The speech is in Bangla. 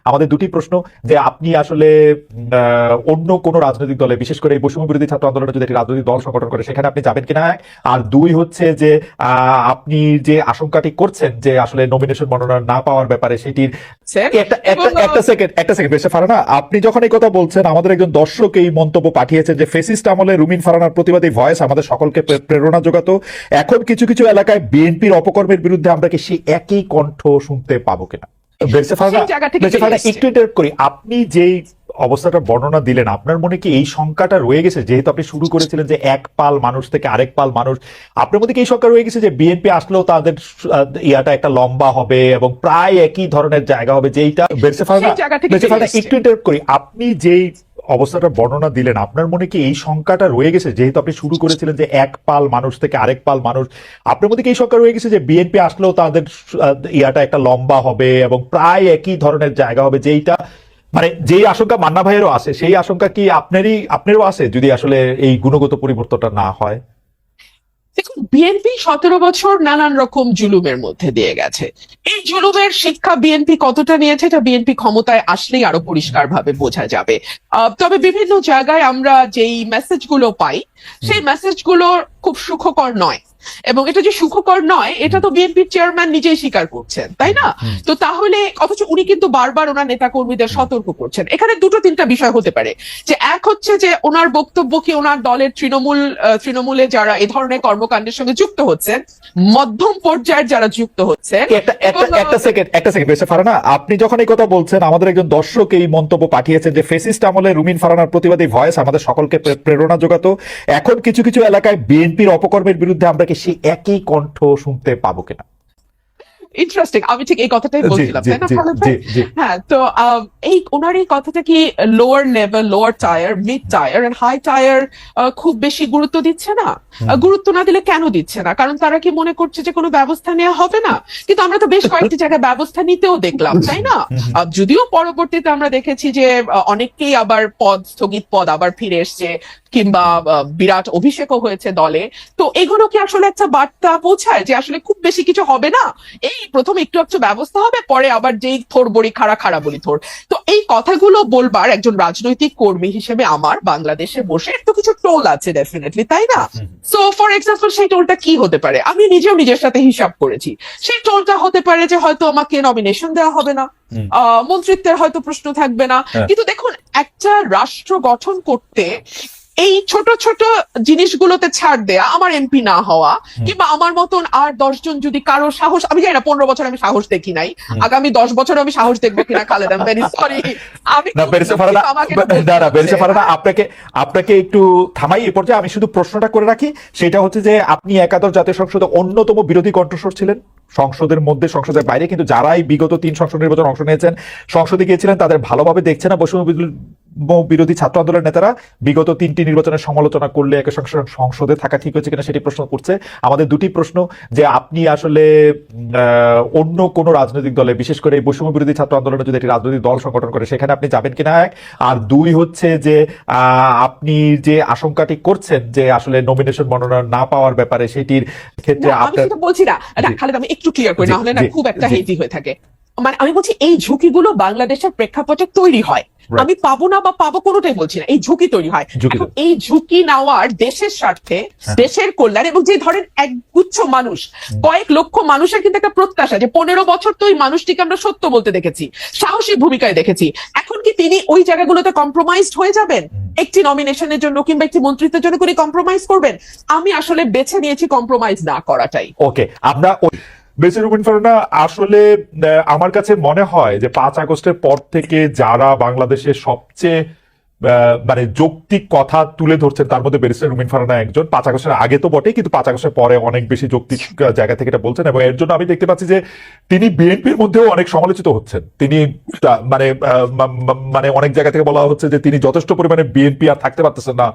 আমাদের দুটি প্রশ্ন যে আপনি আসলে অন্য কোন রাজনৈতিক দলে, বিশেষ করে এই বৈষম্য বিরোধী ছাত্র আন্দোলনে যদি একটি রাজনৈতিক দল সংগঠন করে সেখানে আপনি যাবেন কিনা, আর দুই হচ্ছে যে আপনি যে আশঙ্কাটি করছেন যে আসলে নমিনেশন মনোনয়ন না পাওয়ার ব্যাপারে সেটির একটা সেকেন্ড বেশি ফারানা, আপনি যখন এই কথা বলছেন আমাদের একজন দর্শক এই মন্তব্য পাঠিয়েছেন যে ফেসিস্ট আমলে রুমিন ফারানার প্রতিবাদী ভয়েস আমাদের সকলকে প্রেরণা যোগাতো, এখন কিছু কিছু এলাকায় বিএনপির অপকর্মের বিরুদ্ধে আমরা কি সেই একই কণ্ঠ শুনতে পাবো কিনা? একটু ইন্টারেক্ট করি, আপনি যেই অবস্থাটা বর্ণনা দিলেন, আপনার মনে কি এই সংখ্যাটা রয়ে গেছে, যেহেতু আপনি শুরু করেছিলেন যে এক পাল মানুষ থেকে আরেক পাল মানুষ, আপনার মধ্যে কি এই সংখ্যা রয়ে গেছে যে বিএনপি আসলেও তাদের ইয়াটা একটা লম্বা হবে এবং প্রায় একই ধরনের জায়গা হবে, যেইটা একটু ইন্টারেক্ট করি, আপনি যেই অবস্থাটা বর্ণনা দিলেন, আপনার মনে কি এই সংখ্যাটা রয়ে গেছে, যেহেতু আপনি শুরু করেছিলেন যে এক পাল মানুষ থেকে আরেক পাল মানুষ, আপনার মধ্যে কি এই সংখ্যা রয়ে গেছে যে বিএনপি আসলেও তাদের ইয়াটা একটা লম্বা হবে এবং প্রায় একই ধরনের জায়গা হবে, যেইটা মানে যেই আশঙ্কা মান্না ভাইয়েরও আছে সেই আশঙ্কা কি আপনারও আছে যদি আসলে এই গুণগত পরিবর্তনটা না হয়? দেখুন, বিএনপি 17 বছর নানান রকম জুলুমের মধ্যে দিয়ে গেছে। এই জুলুমের শিক্ষা বিএনপি কতটা নিয়েছে এটা বিএনপি ক্ষমতায় আসলেই আরো পরিষ্কার ভাবে বোঝা যাবে। তবে বিভিন্ন জায়গায় আমরা যেই মেসেজগুলো পাই সেই মেসেজগুলো খুব সুখকর নয়, এবং এটা যে সুখকর নয় এটা তো বিএনপির চেয়ারম্যান নিজেই স্বীকার করছেন, তাই না? তো তাহলে অথচ উনি কিন্তু বারবার ওনার নেতা কর্মীদের সতর্ক করছেন। এখানে দুটো তিনটা বিষয় হতে পারে, যে এক হচ্ছে যে ওনার বক্তব্য কি ওনার দলের তৃণমূলে যারা এ ধরনের কর্মকাণ্ডের সঙ্গে যুক্ত হচ্ছেন, মধ্যম পর্যায়ের যারা যুক্ত হচ্ছেন। একটা সেকেন্ড বেশি ফারানা, আপনি যখন এই কথা বলছেন আমাদের একজন দর্শক এই মন্তব্য পাঠিয়েছেন যে ফেসিস্ট আমলে রুমিন ফারানার প্রতিবাদী ভয়েস আমাদের সকলকে প্রেরণা যোগাতো, এখন কিছু কিছু এলাকায় বিএনপির অপকর্মের বিরুদ্ধে আমরা কি সেই একই কণ্ঠ শুনতে পাবো কিনা? ইন্টারেস্টিং, আমি ঠিক এই কথাটাই বলছিলাম, তাই না? হ্যাঁ, তো এই ওনার এই কথাটা কি lower level, lower tier, mid tier and high tier খুব বেশি গুরুত্ব দিচ্ছে না? গুরুত্ব না দিলে কেন দিচ্ছে না? কারণ তারা কি মনে করছে যে কোনো ব্যবস্থা নেওয়া হবে না? কিন্তু আমরা তো বেশ কয়েকটি জায়গায় ব্যবস্থা নিতেও দেখলাম, তাই না? যদিও পরবর্তীতে আমরা দেখেছি যে অনেককেই আবার স্থগিত পদ আবার ফিরে এসছে, কিংবা বিরাট অভিষেকও হয়েছে দলে। তো এগুলো কি আসলে একটা বার্তা পৌঁছায় যে আসলে খুব বেশি কিছু হবে না, এই প্রথম একটু একটু ব্যবস্থা হবে, পরে আবার যেই থোর বড়ি খাড়া বলি থোর। তো এই কথাগুলো বলবার একজন রাজনৈতিক কর্মী হিসেবে আমার বাংলাদেশে বসে একটু কিছু টোল আছে ডেফিনেটলি, তাই না? সো ফর এক্সাম্পল সেই টোলটা কি হতে পারে? আমি নিজেও নিজের সাথে হিসাব করেছি। সেই টোলটা হতে পারে যে হয়তো আমাকে নমিনেশন দেওয়া হবে না, মন্ত্রিত্বের হয়তো প্রশ্ন থাকবে না। কিন্তু দেখুন, একটা রাষ্ট্র গঠন করতে এই ছোট ছোট জিনিসগুলোতে ছাড় দেয়া, আমার এমপি না হওয়া, কিংবা আমার মতন আর 10 জন যদি কারো সাহস, আমি জানি না 15 বছর আমি সাহস দেখি নাই, আগামী 10 বছর আমি সাহস দেখবো কিনা খালেদা, ভেরি সরি। আপনাকে একটু থামাই এই পর্যায়ে, আমি শুধু প্রশ্নটা করে রাখি, সেটা হচ্ছে যে আপনি একাদশ জাতীয় সংসদে অন্যতম বিরোধী কণ্ঠস্বর ছিলেন, সংসদের মধ্যে সংসদের বাইরে, কিন্তু যারাই বিগত 3 সংসদ নির্বাচন অংশ নিয়েছেন, সংসদে গিয়েছিলেন, তাদের ভালোভাবে দেখছে না বৈষম্য বিরোধী ছাত্র আন্দোলনের নেতারা বিগত 3টি নির্বাচনের সমালোচনা করলে একে সংসদে থাকা ঠিক হচ্ছে কিনা সেটি প্রশ্ন করছে। আমাদের দুটি প্রশ্ন, যে আপনি আসলে অন্য কোন রাজনৈতিক দলে, বিশেষ করে এই বৈষম্য বিরোধী ছাত্র আন্দোলনে যদি একটি রাজনৈতিক দল সংগঠন করে সেখানে আপনি যাবেন কিনা, আর দুই হচ্ছে যে আপনি যে আশঙ্কাটি করছেন যে আসলে নমিনেশন মনোনয়ন না পাওয়ার ব্যাপারে সেটির ক্ষেত্রে আমি সেটা বলছি না খালেদ, আমি একটু ক্লিয়ার করি, না হলে না খুব একটা হেজি হয়ে থাকে। মানে আমি বলছি এই ঝুঁকিগুলো বাংলাদেশের প্রেক্ষাপটে তৈরি হয়, আমি পাবো না বা পাবো কোনোটাই বলছি না, এই ঝুঁকি তৈরি হয়। এই ঝুঁকি নেওয়ার দেশের স্বার্থে, দেশের কল্যাণ, এবং যে ধরেন একগুচ্ছ মানুষ, কয়েক লক্ষ মানুষের কিন্তু একটা প্রত্যাশা যে 15 বছর তো ওই মানুষটিকে আমরা সত্য বলতে দেখেছি, সাহসী ভূমিকায় দেখেছি, এখন কি তিনি ওই জায়গাগুলোতে কম্প্রোমাইজড হয়ে যাবেন? একটি নমিনেশনের জন্য কিংবা একটি মন্ত্রিত্বের জন্য করে কম্প্রোমাইজ করবেন? আমি আসলে বেছে নিয়েছি কম্প্রোমাইজ না করাটাই। ওকে, আমরা রুমিন ফারানা, আসলে আমার কাছে মনে হয় যে 5 আগস্টের পর থেকে যারা বাংলাদেশের সবচেয়ে মানে যৌক্তিক কথা তুলে ধরছেন তার মধ্যে ব্যারিস্টার রুমিন ফারানা একজন। 5 আগস্টের আগে তো বটে, কিন্তু 5 আগস্টের পরে অনেক বেশি যৌক্তিক জায়গা থেকে এটা বলছেন, এবং এর জন্য আমি দেখতে পাচ্ছি যে তিনি বিএনপির মধ্যেও অনেক সমালোচিত হচ্ছেন। তিনি মানে অনেক জায়গা থেকে বলা হচ্ছে যে তিনি যথেষ্ট পরিমাণে বিএনপি আর থাকতে পারতেছেন না,